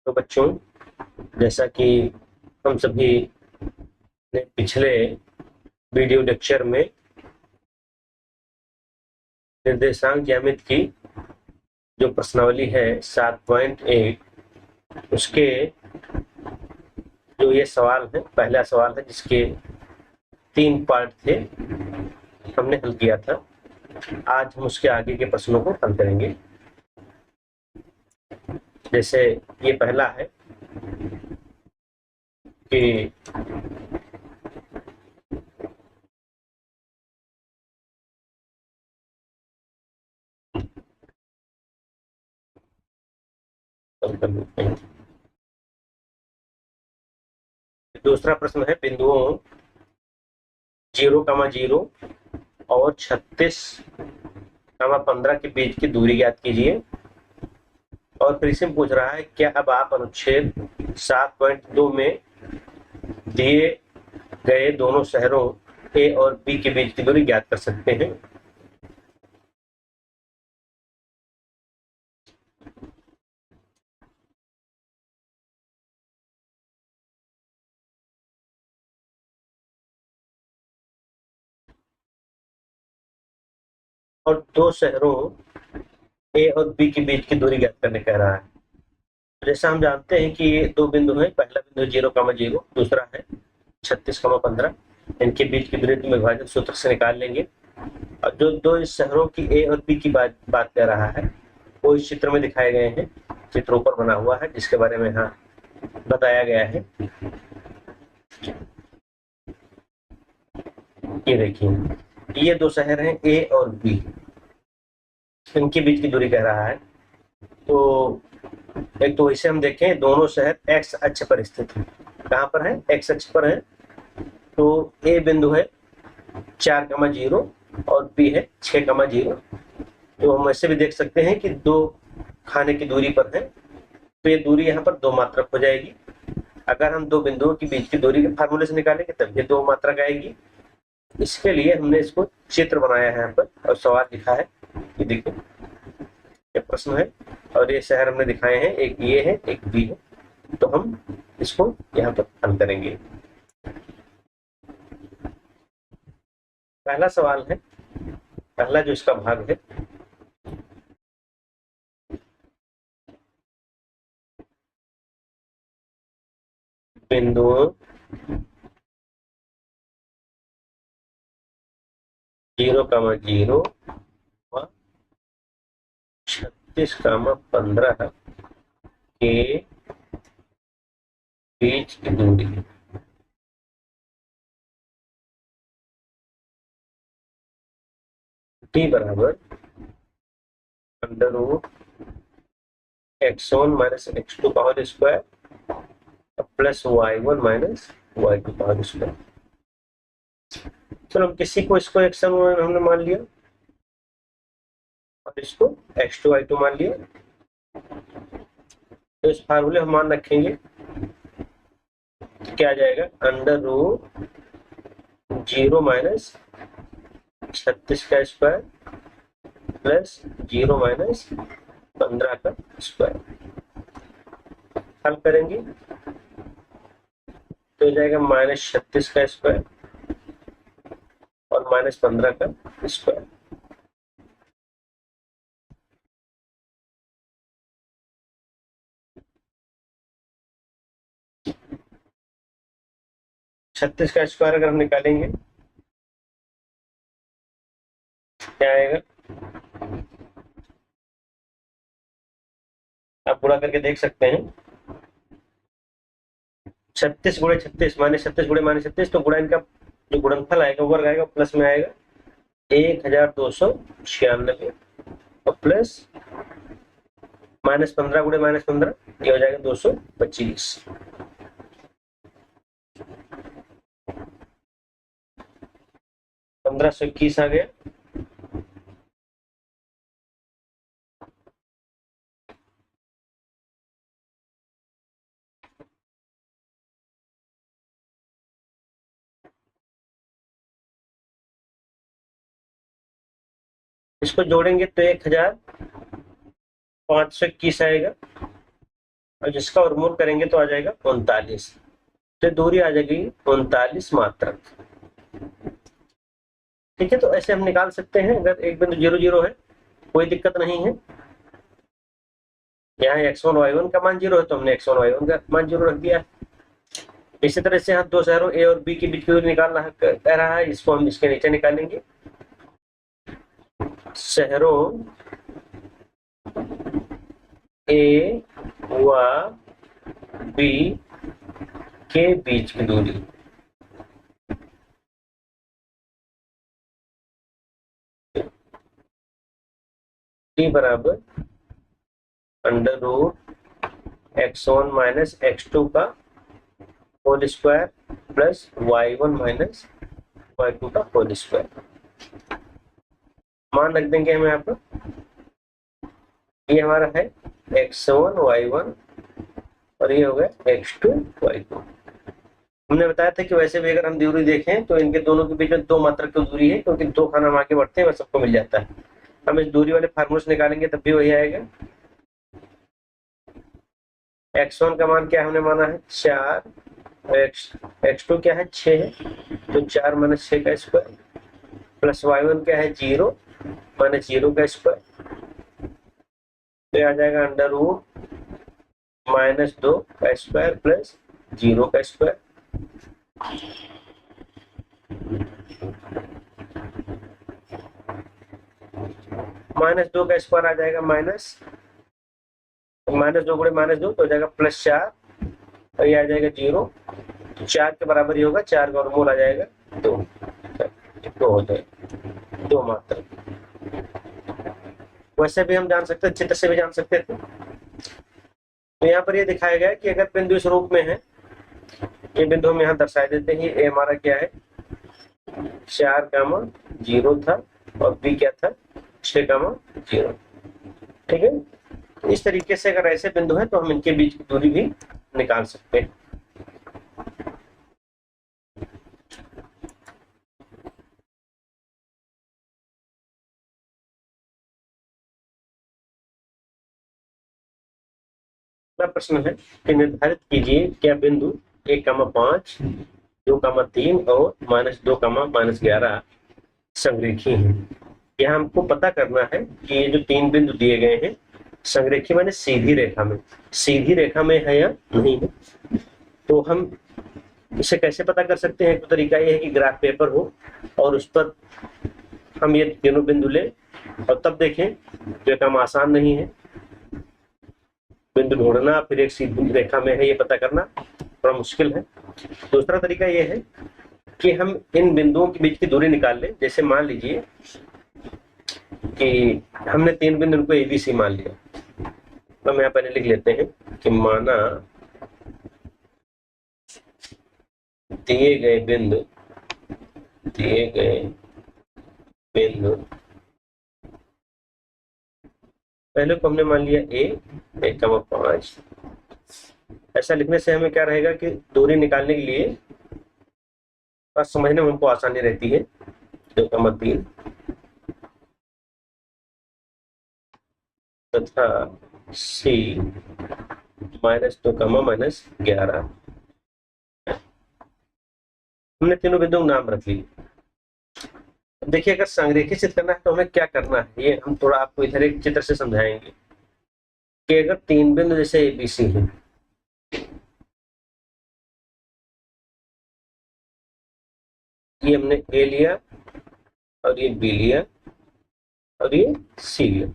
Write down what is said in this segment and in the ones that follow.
तो बच्चों, जैसा कि हम सभी ने पिछले वीडियो लेक्चर में निर्देशांक ज्यामिति की जो प्रश्नावली है 7.1 उसके जो ये सवाल है, पहला सवाल है जिसके 3 पार्ट थे, हमने हल किया था। आज हम उसके आगे के प्रश्नों को हल करेंगे। जैसे ये पहला है कि दूसरा प्रश्न है बिंदुओं 0,0 और 36,15 के बीच की दूरी ज्ञात कीजिए। और फिर इसे पूछ रहा है क्या अब आप अनुच्छेद 7.2 में दिए गए दोनों शहरों ए और बी के बीच की दूरी ज्ञात कर सकते हैं। और दो शहरों ए और बी के बीच की दूरी ज्ञात करने कह रहा है। जैसा हम जानते हैं कि ये दो बिंदु हैं, पहला बिंदु 0,0, दूसरा है 36,15। इनके बीच की दूरी तुम विभाजन सूत्र से निकाल लेंगे। और जो दो इस शहरों की ए और बी की बात कर रहा है वो इस चित्र में दिखाए गए हैं। चित्र ऊपर बना हुआ है जिसके बारे में यहाँ बताया गया है। ये देखिए, ये दो शहर हैं ए और बी, इनके बीच की दूरी कह रहा है। तो एक तो इसे हम देखें, दोनों शहर एक्स अक्ष पर स्थित हैं। कहाँ पर है? एक्स अक्ष पर है। तो ए बिंदु है 4,0 और बी है 6,0। तो हम ऐसे भी देख सकते हैं कि दो खाने की दूरी पर है, तो ये दूरी यहाँ पर 2 मात्रक हो जाएगी। अगर हम दो बिंदुओं के बीच की दूरी के फार्मूले से निकालेंगे तब ये 2 मात्रक आएगी। इसके लिए हमने इसको चित्र बनाया है यहाँ पर और सवाल लिखा है। ये देखिए, ये प्रश्न है और ये शहर हमने दिखाए हैं, एक ये है एक बी है। तो हम इसको यहाँ पर हल करेंगे। पहला सवाल है, पहला जो इसका भाग है, बिंदुओं 0,0 व 36,15 के बीच की दूरी t बराबर √x1 - x2 का whole square plus y1 - y2 का होल स्क्वायर। चलो, हम किसी को इसको x1 हमने मान लिया और इसको x2 y2 मान लिया। तो इस फार्मूले हम मान रखेंगे तो क्या आ जाएगा? √0 - 36 का स्क्वायर प्लस 0 - 15 का स्क्वायर। हल करेंगे तो हो जाएगा -36 का स्क्वायर और -15 का स्क्वायर। छत्तीस का स्क्वायर अगर हम निकालेंगे क्या आएगा? आप गुणा करके देख सकते हैं। 36 गुणे 36 -36 गुणे -36, तो गुणा इनका जो गुणनफल आएगा वर्ग आएगा, प्लस में आएगा 1296 और प्लस -15 गुणे -15, ये हो जाएगा 225। 1521 आ गया। इसको जोड़ेंगे तो 1521 आएगा और जिसका वर्गमूल करेंगे तो आ जाएगा 39। तो दूरी आ जाएगी 39 मात्रक। ठीक है, तो ऐसे हम निकाल सकते हैं। अगर एक बिंदु 0 0 है, कोई दिक्कत नहीं है। यहाँ x1 y1 का मान 0 है, तो हमने x1 y1 का मान 0 रख दिया है। इसी तरह से यहाँ दो शहरों ए और बी के बीच की दूरी निकालना कह रहा है, इसको हम इसके नीचे निकालेंगे। शहरों ए व बी के बीच की दूरी t बराबर under root x1 minus x2 का whole square plus y1 minus y2 का होल स्क्वायर। मान रख देंगे हम यहाँ पर। ये हमारा है x1 y1 और ये हो गया x2 y2। हमने बताया था कि वैसे भी अगर हम दूरी देखें तो इनके दोनों के बीच में 2 मात्रक की दूरी है, क्योंकि 2 खाना हम आगे बढ़ते हैं वह सबको मिल जाता है। हम इस दूरी वाले फार्मूले से निकालेंगे तब भी वही आएगा। x1 का मान क्या हमने माना है 4, x2 क्या है 6 है, तो 4 माइनस 6 का स्क्वायर प्लस y1 क्या है 0 माइनस 0 का स्क्वायर, तो आ जाएगा अंडर रूट माइनस 2 का स्क्वायर प्लस 0 का स्क्वायर। माइनस 2 का स्क्वायर आ जाएगा माइनस 2 गुणे माइनस 2 तो हो जाएगा प्लस 4 और ये आ जाएगा 0। तो 4 के बराबर ही होगा, 4 का वर्गमूल आ जाएगा 2 हो जाएगा 2 मात्रक। वैसे भी हम जान सकते हैं, चित्र से भी जान सकते थे। तो यहाँ पर ये दिखाया गया कि अगर बिंदु इस रूप में है, ये बिंदु हम यहाँ दर्शा देते हैं। ए हमारा क्या है 4, 0 था और बी क्या था 6, 0। ठीक है, इस तरीके से अगर ऐसे बिंदु है तो हम इनके बीच की दूरी भी निकाल सकते हैं। प्रश्न है कि निर्धारित कीजिए क्या बिंदु 1, 5, 2, 3 और -2, -11 संरेखी हैं। यहाँ हमको पता करना है कि ये जो 3 बिंदु दिए गए हैं संरेखी माने सीधी रेखा में है या नहीं है। तो हम इसे कैसे पता कर सकते हैं? एक तरीका ये है कि ग्राफ पेपर हो और उस पर हम ये तीनों बिंदु लें और तब देखें। जो काम आसान नहीं है, बिंदु ढूंढना फिर एक सीधी रेखा में है ये पता करना थोड़ा मुश्किल है। दूसरा तरीका ये है कि हम इन बिंदुओं के बीच की दूरी निकाल लें। जैसे मान लीजिए कि हमने 3 बिंदु को ABC मान लिया, तो हम यहाँ पहले लिख लेते हैं कि माना दिए गए बिंदु पहले को हमने मान लिया A, 1, 5। ऐसा लिखने से हमें क्या रहेगा कि दूरी निकालने के लिए बस समझने में हमको आसानी रहती है। 2, 3 तथा C -2, -11 हमने तीनों बिंदुओं नाम रख लिए। देखिए अगर संरेखित चित्र करना है तो हमें क्या करना है, ये हम थोड़ा आपको इधर एक चित्र से समझाएंगे कि अगर 3 बिंदु जैसे ABC हैं, ये हमने A लिया और ये B लिया और ये C लिया।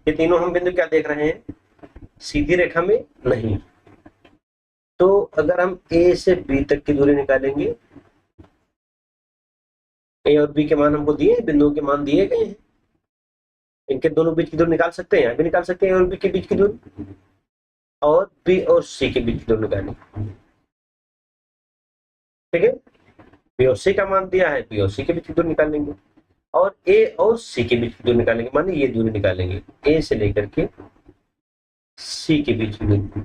ये तीनों हम बिंदु क्या देख रहे हैं, सीधी रेखा में नहीं। तो अगर हम A से B तक की दूरी निकालेंगे, A और B के मान हमको दिए, बिंदुओं के मान दिए गए हैं, इनके दोनों बीच की दूरी निकाल सकते हैं। यहाँ भी निकाल सकते हैं A और B के बीच की दूरी, और B और C के बीच की दूरी निकालेंगे। ठीक है, B और C का मान दिया है, B और C के बीच की दूरी निकालेंगे और A और C के बीच की दूरी निकालेंगे। माने ये दूरी निकालेंगे A से लेकर के C के बीच की दूरी।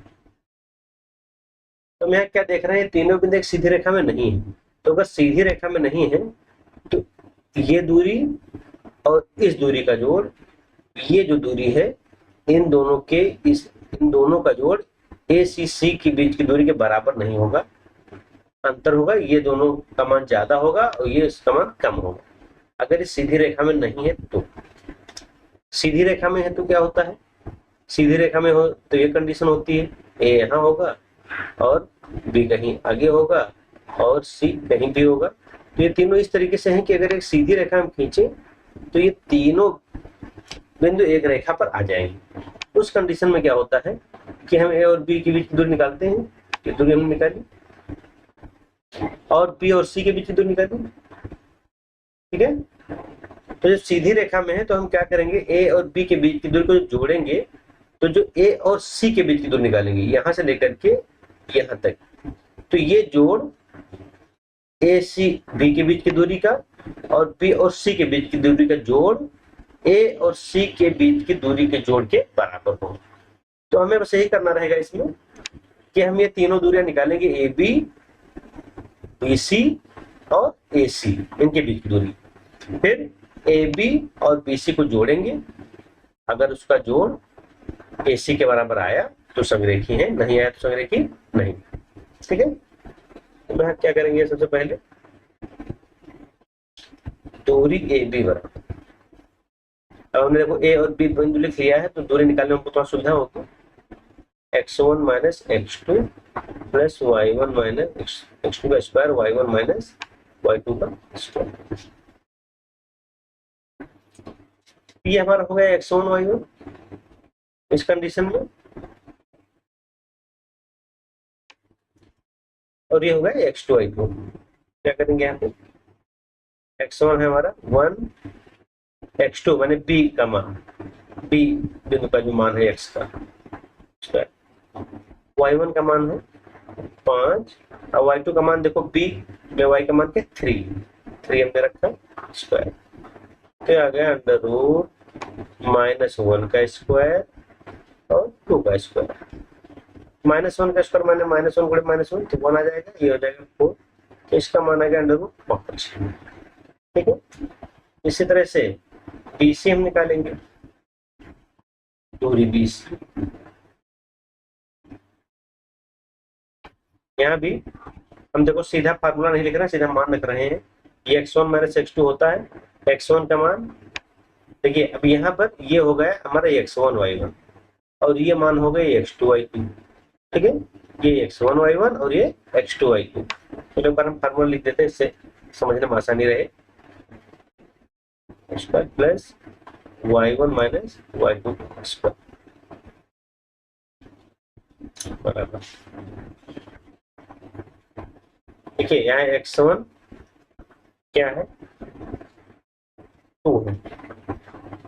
तो हम यहाँ क्या देख रहे हैं, तीनों बिंदु एक सीधी रेखा में नहीं है। तो अगर सीधी रेखा में नहीं है तो ये दूरी और इस दूरी का जोड़, ये जो दूरी है इन दोनों के इस इन दोनों का जोड़ ए सी सी के बीच की दूरी के बराबर नहीं होगा, अंतर होगा, ये दोनों का मान ज्यादा होगा और ये इसका मान कम होगा। अगर इस सीधी रेखा में नहीं है तो, सीधी रेखा में है तो क्या होता है, सीधी रेखा में हो तो ये कंडीशन होती है, ए यहाँ होगा और बी कहीं आगे होगा और सी कहीं भी होगा। तो ये तीनों इस तरीके से हैं कि अगर एक सीधी रेखा हम खींचे तो ये तीनों बिंदु एक रेखा पर आ जाएंगे। उस कंडीशन में क्या होता है कि हम ए और बी के बीच की दूरी निकालते हैं, ये दूरी हमने निकाली, और बी और सी के बीच की दूरी निकाली, ठीक है। तो जब सीधी रेखा में है तो हम क्या करेंगे, ए और बी के बीच की दूरी को जोड़ेंगे तो जो ए और सी के बीच की दूरी निकालेंगे यहां से लेकर के यहां तक, तो ये जोड़ ए सी बी के बीच की दूरी का और बी और सी के बीच की दूरी का जोड़ ए और सी के बीच की दूरी के जोड़ के बराबर हो। तो हमें बस यही करना रहेगा इसमें कि हम ये तीनों दूरियां निकालेंगे, ए बी, बी सी और ए सी, इनके बीच की दूरी। फिर ए बी और बी सी को जोड़ेंगे, अगर उसका जोड़ ए सी के बराबर आया तो समरेखी है, नहीं आया तो समरेखी नहीं, ठीक है। तो मैं क्या करेंगे, सबसे पहले दूरी ए बी बराबर, अब हमने देखो ए और बी बिंदु लिख लिया है तो दूरी निकालने में हमको थोड़ा सुविधा होगी, x1 minus x2 plus y1 minus x2 का स्क्वायर, y1 माइनस y2 का स्क्वायर। ये हमारा हो गया x1 y1 इस कंडीशन में, और ये हो गया x2 y2। क्या करेंगे यहाँ पे, x1 है हमारा 1, x2 माने b का मान, b बिंदु का जो मान है x का स्क्वायर, y1 का मान है 5 और y2 का मान देखो b में y का मान क्या 3 हमने रखा स्क्वायर, तो आ गया अंडर रूट -1 का स्क्वायर और 2 का स्क्वायर। -1 का स्क्वायर माने -1 गुणे -1 तो 1 आ जाएगा, ये हो जाएगा 4, तो इसका मान आ गया अंडर रूट 5, ठीक है। इसी तरह से BC हम निकालेंगे, दूरी BC, यहाँ भी हम देखो सीधा फार्मूला नहीं लिख रहे हैं, सीधा मान लिख रहे हैं। ये x1 माइनस x2 होता है, x1 का मान देखिए, अब यहाँ पर ये हो गया हमारा x1 y1 और ये मान हो गए x2 y2, ठीक है। ये x1 y1 और ये x2 y2, तो एक बार हम फार्मूला लिख देते हैं, इससे समझने में आसानी रहे। Square plus y1 minus y2 square बराबर, देखिए यहाँ x1 क्या है 2 है,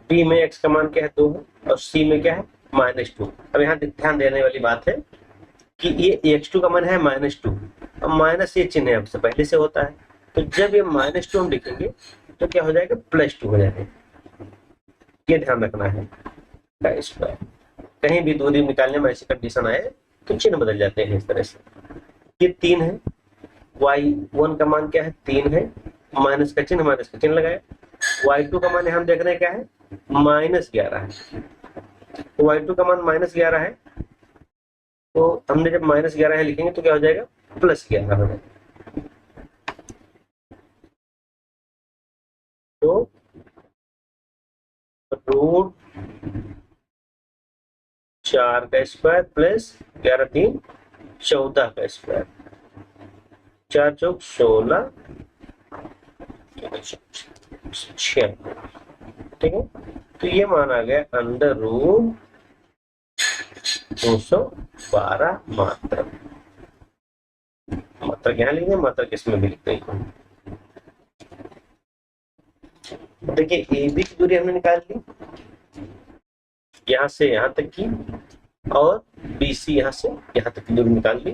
b में x का मान क्या है 2 है और c में क्या है -2। अब यहाँ ध्यान देने वाली बात है कि ये x2 का मान है -2, अब माइनस ये चिन्ह है आपसे पहले से होता है, तो जब ये -2 हम लिखेंगे तो क्या हो जाएगा +2 हो जाएगा, ये ध्यान रखना है। स्क्वायर कहीं भी दूरी निकालने में ऐसी कंडीशन आए तो चिन्ह बदल जाते हैं इस तरह से। ये 3 है, y1 का मान क्या है 3 है, माइनस का चिन्ह लगाया, y2 का मान हम देख रहे हैं क्या है -11 है, तो y2 का मान -11 है, तो हमने जब -11 है लिखेंगे तो क्या हो जाएगा +11 हो जाएगा, तो रूट 4 का स्क्वायर प्लस 11 3 14 का स्क्वायर, 4 चौक 16 6, ठीक है। तो ये मान आ गया अंडर रूट 212 मात्रक। मात्रक यहाँ लिख दें, मात्रक इसमें भी लिख दें। देखिए ए बी की दूरी हमने निकाल ली यहाँ से यहाँ तक की, और बी सी यहाँ से यहाँ तक की दूरी निकाल ली।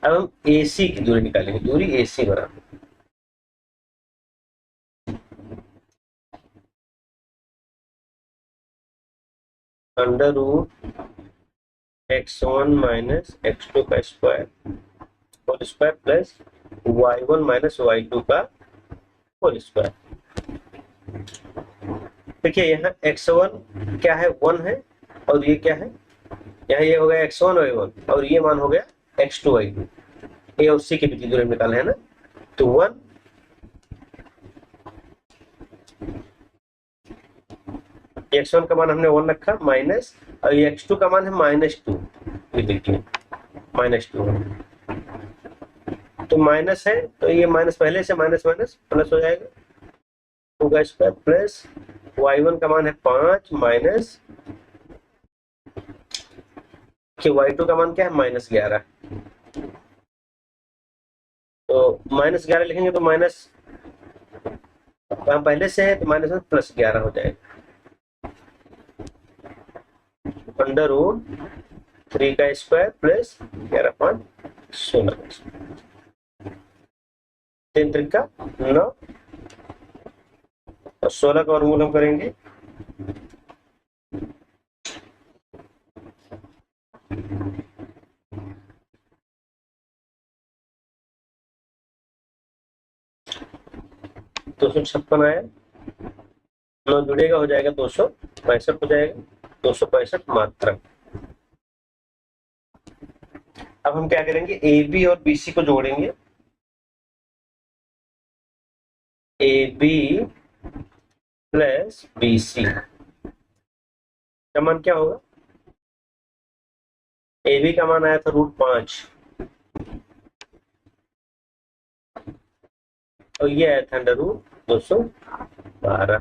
अब हम ए सी की दूरी निकालेंगे, दूरी ए सी बराबर under root x1 minus x2 का square whole square plus y1 minus y2 का होल स्क्वायर। देखिए यहाँ x1 क्या है 1 है और ये क्या है यहाँ ये हो गया x1 y1 और ये मान हो गया x2 y2। ए और सी के बीच की दूरी निकालना है ना, तो 1 x1 का मान हमने 1 रखा माइनस, और ये x2 का मान है -2। ये देखिए -2 तो माइनस है, तो ये माइनस पहले से माइनस माइनस प्लस हो जाएगा, 2 का स्क्वायर प्लस y1 का मान है 5 माइनस कि y2 का मान क्या है -11। तो -11 लिखेंगे तो माइनस पहले से है तो माइनस में +11 हो जाएगा, √3 का स्क्वायर प्लस 11/16, 3 त्रिका 9 और 16 का वर्गमूल हम करेंगे तो 256 आया, 9 जुड़ेगा हो जाएगा 265 हो जाएगा, 265 मात्रा। अब हम क्या करेंगे, ए बी और बी सी को जोड़ेंगे, A B plus B C का मान क्या होगा, ए बी का मान आया था √5 और ये आया था √212।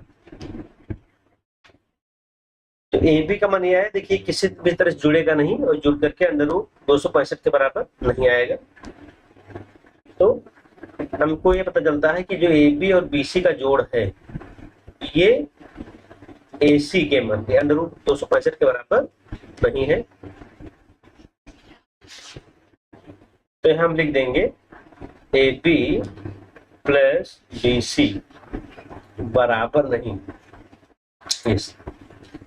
तो ए बी का मान ये आया, देखिए किसी भी तरह से जुड़ेगा नहीं और जुड़ करके √265 के बराबर नहीं आएगा। तो हमको ये पता चलता है कि जो ए बी और बी सी का जोड़ है ये ए सी के मान √265 के बराबर नहीं है। तो यहां हम लिख देंगे A B plus B C बराबर नहीं,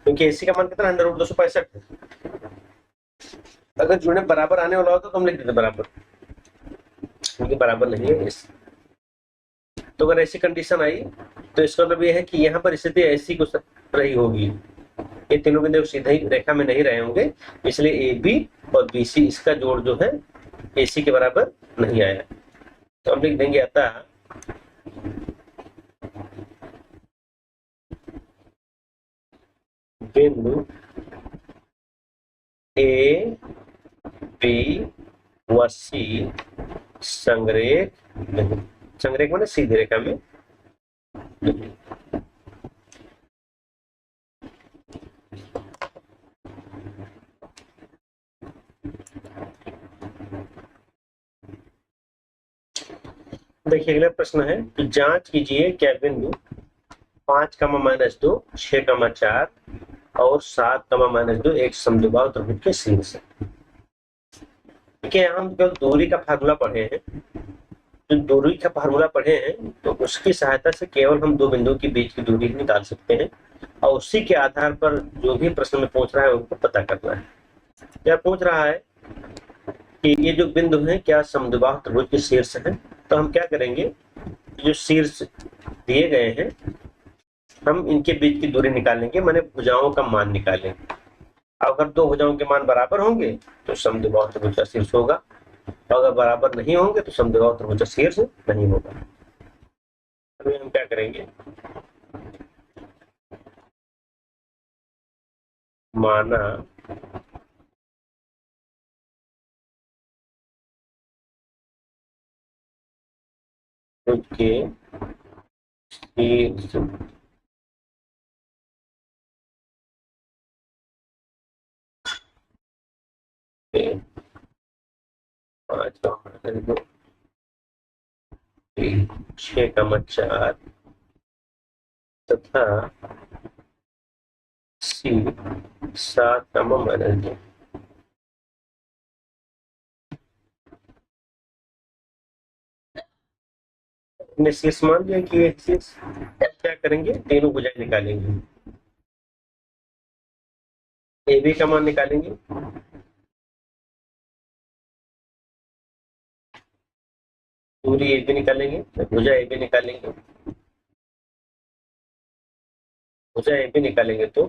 क्योंकि एसी का मान कितना √265 है। अगर जुड़े बराबर आने वाला होता तो हम लिख देते बराबर, क्योंकि बराबर नहीं है एसी। तो अगर ऐसी कंडीशन आई तो इसका मतलब ये है कि यहाँ पर स्थिति ऐसी कुछ रही होगी, ये तीनों बिंदु सीधी रेखा में नहीं रहे होंगे, इसलिए ए बी और बी सी इसका जोड़ जो है ए सी के बराबर नहीं आया। तो हम लिख देंगे अतः बिंदु ए बी व सी संरेख नहीं, संरेख माने सीधी रेखा में नहीं। देखिए अगला प्रश्न है कि जांच कीजिए क्या बिंदु 5, -2, 6, 4 और 7, -2 एक समद्विबाहु त्रिभुज के शीर्ष है। देखिए हम केवल दूरी का फार्मूला पढ़े हैं, जो दूरी का फार्मूला पढ़े हैं तो उसकी सहायता से केवल हम दो बिंदुओं के बीच की दूरी निकाल सकते हैं और उसी के आधार पर जो भी प्रश्न में पूछ रहा है उनको पता करना है। क्या पूछ रहा है कि ये जो बिंदु है क्या समद्विबाहु त्रिभुज के शीर्ष है, तो हम क्या करेंगे, जो शीर्ष दिए गए हैं हम इनके बीच की दूरी निकालेंगे, माने भुजाओं का मान निकालेंगे। अगर दो भुजाओं के मान बराबर होंगे तो समद्विबाहु त्रिभुज का शीर्ष होगा, और अगर बराबर नहीं होंगे तो समद्विबाहु त्रिभुज का शीर्ष नहीं होगा। अभी हम क्या करेंगे, माना के शीर्ष 5, 6, 4 तथा सी 7, -2 ने शीर्ष मान लिया कि ये शीर्ष। क्या करेंगे, तीनों भुजाएं निकालेंगे, ए बी का मान निकालेंगे, दूरी ए बी निकालेंगे, भुजा ए बी निकालेंगे, भुजा ए बी निकालेंगे तो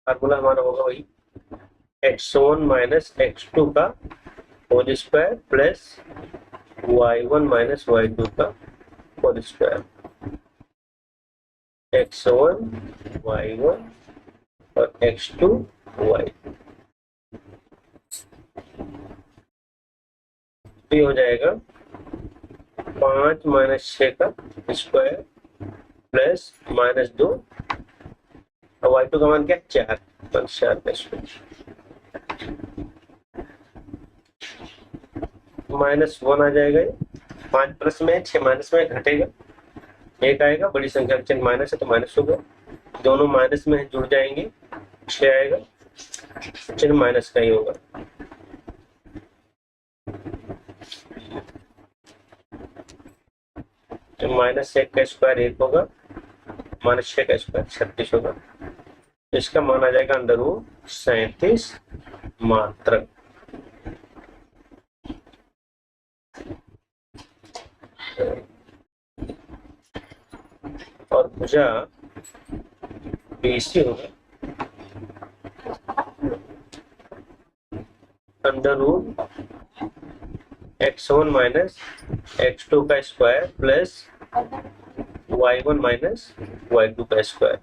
फार्मूला हमारा होगा वही x1 माइनस x2 का whole square plus y1 minus y2 का होल स्क्वायर। x1 y1 और x2 y2, तो ये हो जाएगा 5 माइनस 6 का स्क्वायर प्लस माइनस 2, और y2 का मान क्या है 4, 4 का स्क्वायर माइनस 1 आ जाएगा। ये 5 प्लस में 6 माइनस में घटेगा, एक आएगा, बड़ी संख्या का चिन्ह माइनस है तो माइनस होगा, दोनों माइनस में जुड़ जाएंगे, 6 आएगा, चिन्ह माइनस का ही होगा। तो माइनस 1 का स्क्वायर 1 होगा, माइनस 6 का स्क्वायर 36 होगा, तो इसका मान आ जाएगा अंडर रूट 37 मात्रक। और भुजा BC होगा under root x1 minus x2 का square plus y1 minus y2 का स्क्वायर।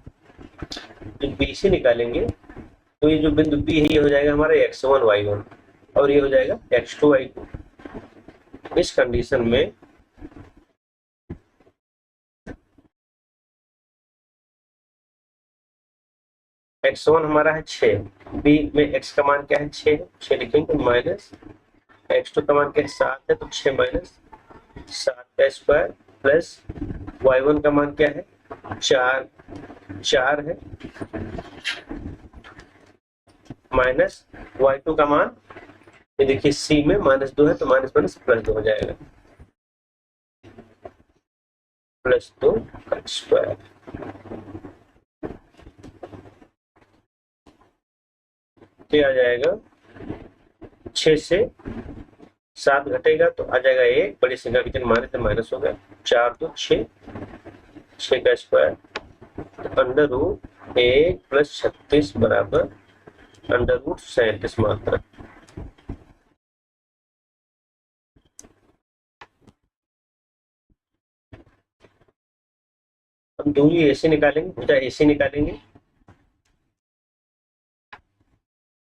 तो BC निकालेंगे तो ये जो बिंदु B है ये हो जाएगा हमारा x1 y1 और ये हो जाएगा x2 y2। इस कंडीशन में x1 हमारा है 6, B में x का मान क्या है 6 लिखेंगे, माइनस x2 का मान क्या है 7 है तो 6 माइनस 7 का स्क्वायर प्लस y1 का मान क्या है 4 है, माइनस y2 का मान ये देखिए C में -2 है तो माइनस माइनस +2 हो जाएगा, +2 का स्क्वायर। तो आ जाएगा 6 से 7 घटेगा तो आ जाएगा 1, बड़ी संख्या के चिन्ह माइनस माइनस हो गया, 4 तो 6 का स्क्वायर, तो अंडर रूट 1 + 36 बराबर अंडर रूट 37 मात्रक। हम दूरी AC निकालेंगे, भुजा AC निकालेंगे,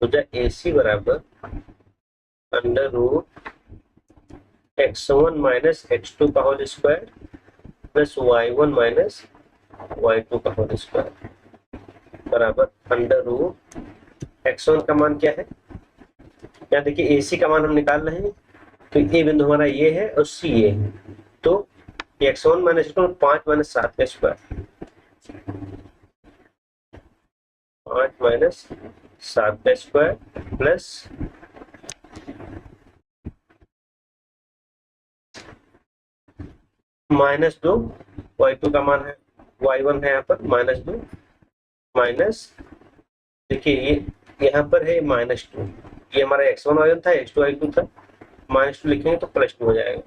भुजा AC बराबर under root x1 minus x2 का whole square plus y1 minus y2 का होल स्क्वायर बराबर अंडर रूट x1 का मान क्या है, यहाँ देखिए AC का मान हम निकाल रहे हैं, तो ये बिंदु हमारा ये है और C ये है, तो x1 माइनस 5 माइनस 7 का स्क्वायर, 5 माइनस 7 का स्क्वायर प्लस -2, y2 का मान है y1 है यहाँ पर -2, माइनस देखिए ये यहाँ पर है -2, ये हमारा x1 y1 था, x2 y2 था, -2 लिखेंगे तो +2 हो जाएगा,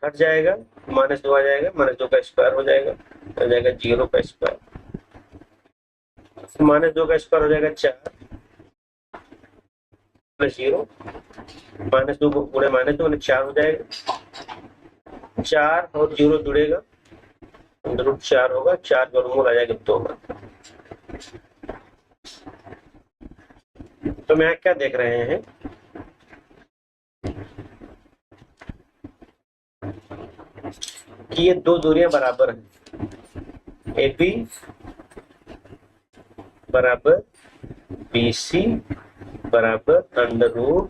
हट जाएगा, -2 आ जाएगा, -2 का स्क्वायर हो जाएगा, 0 का स्क्वायर, -2 का स्क्वायर हो जाएगा 4 + 0, -2 को गुणे -2 मैंने 4 हो जाएगा, 4 और 0 जुड़ेगा, अंडर रूट 4 होगा, 4 वर्गमूल आ जाएगा 2 का। तो मैं क्या देख रहे हैं कि ये दो दूरियां बराबर हैं, AB बराबर BC बराबर अंडर रूट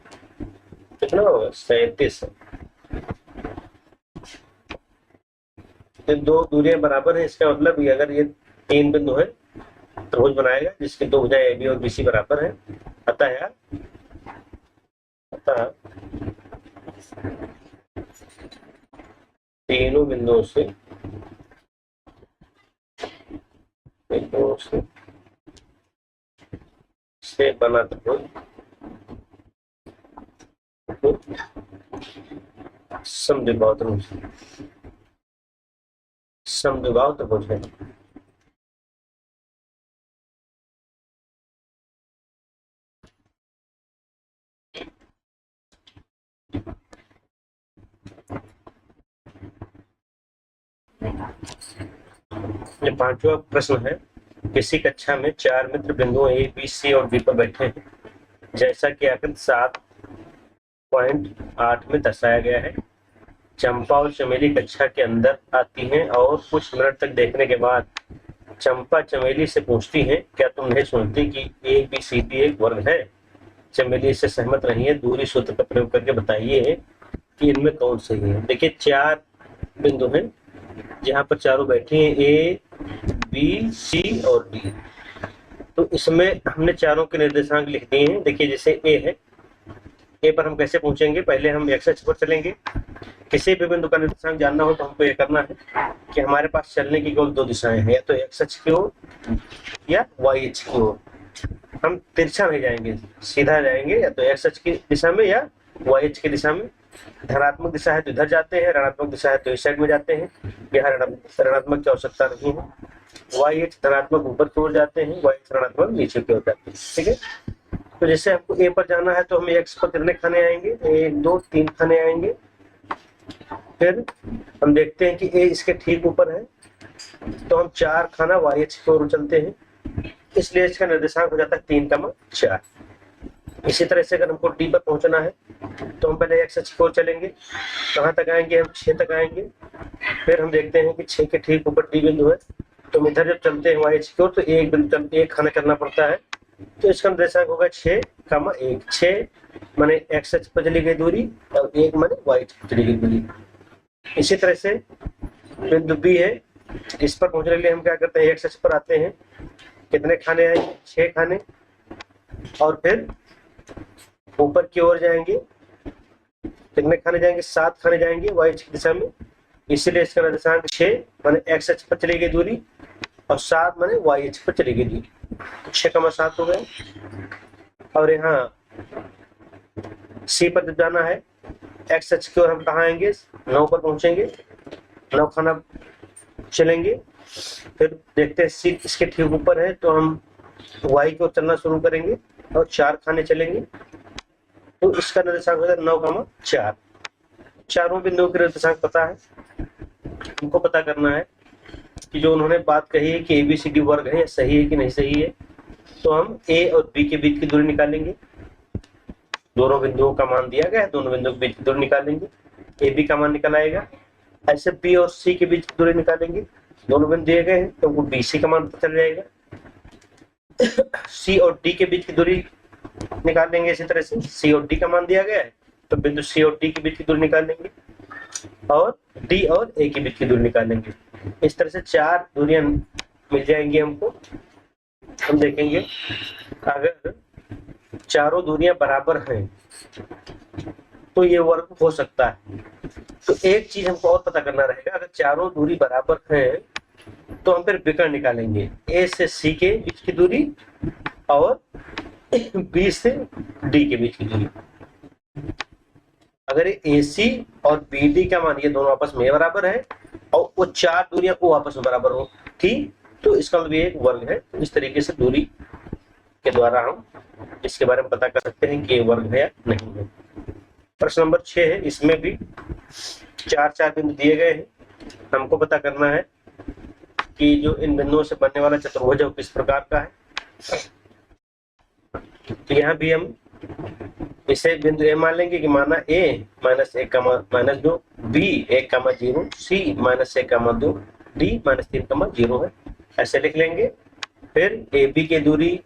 कितना होगा 37। तो दो दूरियां बराबर हैं, इसका मतलब ये अगर ये 3 बिंदु है त्रिभुज बनाएगा जिसके 2 भुजाएं AB और BC बराबर हैं, अतः तीनों बिंदुओं से बना त्रिभुज समद्विबाहु त्रिभुज, समद्विबाहु त्रिभुज है। ये पांचवा प्रश्न है, किसी कक्षा में 4 मित्र बिंदुओं ए बी सी और डी पर बैठे हैं, जैसा कि आकृति 7.8 में दर्शाया गया है। चंपा और चमेली कक्षा के अंदर आती हैं और कुछ मिनट तक देखने के बाद चंपा चमेली से पूछती है, क्या तुम नहीं सोचती कि ए बी सी डी एक वर्ग है? चमेली इससे सहमत नहीं है। दूरी सूत्र का प्रयोग करके बताइए कि इनमें कौन सही है। देखिए 4 बिंदु हैं जहां पर चारों बैठे हैं, ए बी सी और डी। तो इसमें हमने चारों के निर्देशांक लिख दिए हैं। देखिए जैसे ए है, ए पर हम कैसे पहुंचेंगे, पहले हम एक्स अक्ष पर चलेंगे। किसी भी बिंदु का निर्देशांक जानना हो तो हमको ये करना है कि हमारे पास चलने की केवल 2 दिशाएं हैं, या तो एक्स अक्ष की ओर या वाई अक्ष की ओर। हम तिरछा नहीं जाएंगे, सीधा जाएंगे, या तो एक्स अक्ष की दिशा में या वाई अक्ष की दिशा में। धनात्मक दिशा है तो इधर जाते हैं, ऋणात्मक दिशा है तो इस साइड में जाते हैं। यहाँ ऋणात्मक की आवश्यकता नहीं है। वाई अक्ष धनात्मक ऊपर की ओर जाते हैं, वाई अक्ष ऋणात्मक नीचे की ओर जाते हैं। ठीक है, तो जैसे आपको ए पर जाना है तो हम एक्स पर कितने खाने आएंगे, 1 2 3 खाने आएंगे। फिर हम देखते हैं कि ए इसके ठीक ऊपर है तो हम 4 खाना वाई अक्ष की ओर चलते हैं, इसलिए इसका निर्देशांक हो जाता है 3,4। इसी तरह से अगर हमको डी पर पहुंचना है तो हम पहले एक्स अक्ष की ओर चलेंगे। कहाँ तक आएंगे, हम 6 तक आएंगे। फिर हम देखते हैं कि 6 के ठीक ऊपर डी बिंदु है, तो हम इधर जब चलते हैं वाई अक्ष की ओर तो एक बिंदु एक खाना करना पड़ता है, तो इसका निर्देशांक होगा 6,1। 6 माने एक्स अक्ष पर चली गई दूरी और 1 माने वाई अक्ष पर चली गई दूरी। इसी तरह से बिंदु बी है, इस पर पहुंचने के लिए हम क्या करते हैं, एक्स अक्ष पर आते हैं। कितने खाने आएंगे, 6 खाने, और फिर ऊपर की ओर जाएंगे। कितने खाने जाएंगे, 7 खाने जाएंगे वाई अक्ष की दिशा में, इसीलिए इसका निर्देशांक 6 माने एक्स अक्ष पर चली गई दूरी और 7 माने वाई अक्ष पर चली गई दूरी। 6,7 हो गए। और यहाँ सी पर जब जाना है एक्स अक्ष की ओर हम कहाँ आएंगे, 9 पर पहुंचेंगे, 9 खाना चलेंगे। फिर देखते हैं सी इसके ठीक ऊपर है तो हम वाई की ओर चलना शुरू करेंगे और 4 खाने चलेंगे, तो इसका निर्देशांक होगा 9,4। चारों बिंदुओं के निर्देशांक पता है। हमको पता करना है कि जो उन्होंने बात कही है कि ABCD वर्ग है, या सही है कि नहीं सही है। तो हम A और B के बीच की दूरी निकालेंगे। दोनों बिंदुओं का मान दिया गया है, दोनों बिंदुओं के बीच की दूरी निकालेंगे। AB का मान निकल आएगा। ऐसे B और C के बीच की दूरी निकालेंगे, दोनों बिंदु दिए गए हैं तो वो BC का मान पता चल जाएगा। C और D के बीच की दूरी निकालेंगे। इसी तरह से C और D का मान दिया गया है तो बिंदु C और D के बीच की दूरी निकालेंगे, और D और A के बीच की दूरी निकालेंगे। इस तरह से 4 दूरियां मिल जाएंगी हमको। हम देखेंगे अगर चारों दूरियां बराबर हैं तो ये वर्ग हो सकता है। तो एक चीज हमको और पता करना रहेगा, अगर चारों दूरी बराबर हैं तो हम फिर विकर्ण निकालेंगे। A से C के बीच की दूरी और B से D के बीच की दूरी। अगर AC और BD का मान ये दोनों आपस में बराबर है और वो 4 दूरियां वो आपस में बराबर हो, ठीक, तो इसका मतलब ये एक वर्ग है। तो इस तरीके से दूरी के द्वारा हम इसके बारे में पता कर सकते हैं कि ये वर्ग है या नहीं है। प्रश्न नंबर 6 है, इसमें भी 4 बिंदु दिए गए हैं। हमको पता करना है कि जो इन बिंदुओं से बनने वाला चतुर्भुज है वो किस प्रकार का है। तो यहाँ भी हम इसे बिंदु ए मान लेंगे कि माना A -1,-2, B 1,0, C -1,2, D -3,0 है, ऐसे लिख लेंगे। फिर AB की दूरी,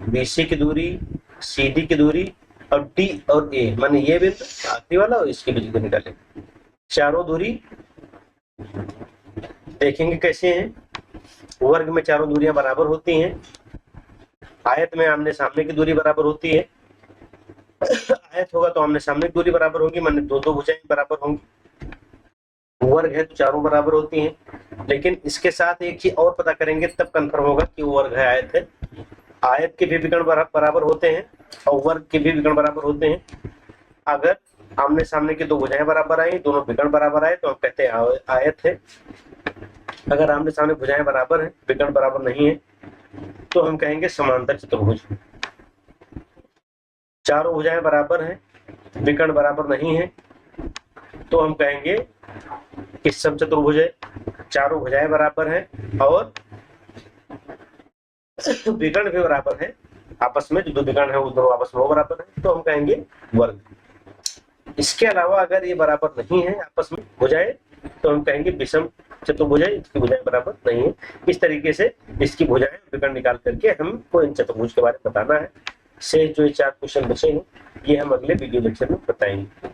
BC की दूरी, CD की दूरी और D और A माने ये बिंदु आखिरी वाला और इसके बीच को निकालेंगे। चारों दूरी देखेंगे कैसे हैं। वर्ग में चारों दूरियां बराबर होती हैं। आयत में आमने सामने की दूरी बराबर होती है। आयत होगा तो आमने सामने की दूरी बराबर होगी, माने 2 भुजाएं बराबर होंगी। वर्ग है तो चारों बराबर होती हैं। लेकिन इसके साथ एक चीज और पता करेंगे तब कंफर्म होगा कि वो वर्ग है, आयत है। आयत के भी विकर्ण बराबर होते हैं और वर्ग के भी विकर्ण बराबर होते हैं। अगर आमने सामने की 2 भुजाएं बराबर आई, दोनों विकर्ण बराबर आए तो हम कहते हैं आयत है। अगर आमने सामने भुजाएं बराबर हैं, विकर्ण बराबर नहीं है, तो हम कहेंगे समांतर चतुर्भुज। चारों भुजाएं बराबर हैं, विकर्ण बराबर नहीं है, तो हम कहेंगे कि समचतुर्भुज है। चारों भुजाएं बराबर हैं और विकर्ण भी बराबर है, आपस में जो दो विकर्ण है वो दोनों आपस में वो बराबर है, तो हम कहेंगे वर्ग। इसके अलावा अगर ये बराबर नहीं है आपस में भुजाएं, तो हम कहेंगे विषम चतुर्भुज है, इसकी भुजाएं बराबर नहीं है। इस तरीके से इसकी भुजाएं विकर्ण निकाल करके हमको इन चतुर्भुज के बारे में बताना है। शेष जो 4 क्वेश्चन बचे हैं ये हम अगले वीडियो लेक्चर में बताएंगे।